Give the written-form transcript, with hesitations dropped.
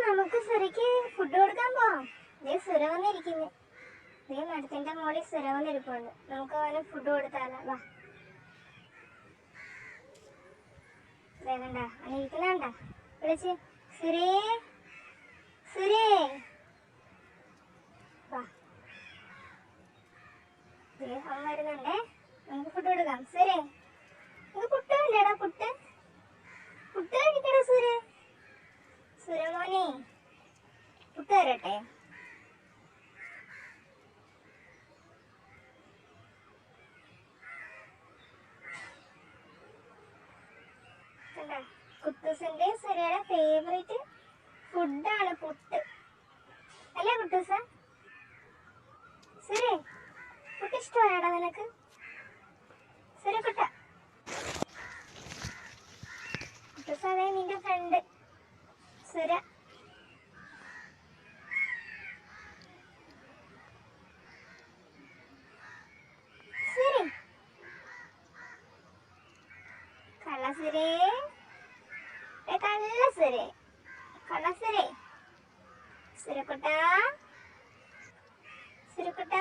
നമുക്ക് സുരയ്ക്ക് ഫുഡ് കൊടുക്കാൻ പോവാം. സുര വന്നിരിക്കുന്നു. മരത്തിന്റെ മോളിൽ സുര വന്നിരിപ്പുണ്ട്. നമുക്ക് അവന് ഫുഡ് കൊടുത്താലോ? വാ. വേണ്ട ഇരിക്കുന്നുണ്ട. വിളിച്ച് സുരേ സുരേ വാ. അവൻ വരുന്നുണ്ടേ. നമുക്ക് ഫുഡ് കൊടുക്കാം. സുരേ നമുക്ക് പുട്ട് വേണ്ടേടാ. പുട്ട് കഴിക്കടാ സുര. സുരമോനെ പുട്ട് തരട്ടെ? കുട്ടൂസിന്റെ സുരയുടെ ഫേവറേറ്റ് ഫുഡാണ് പുട്ട്. അല്ലേ കുട്ടൂസ? സുരേ പുട്ട് ഇഷ്ടമായടാ നിനക്ക്? സുരക്കുട്ട കുട്ടൂസ, അതേ നിന്റെ ഫ്രണ്ട് സുര. സുരേ കള്ളസുരേ കള്ളസുരേ കള്ളസുരേ സുരക്കുട്ട സുരക്കുട്ട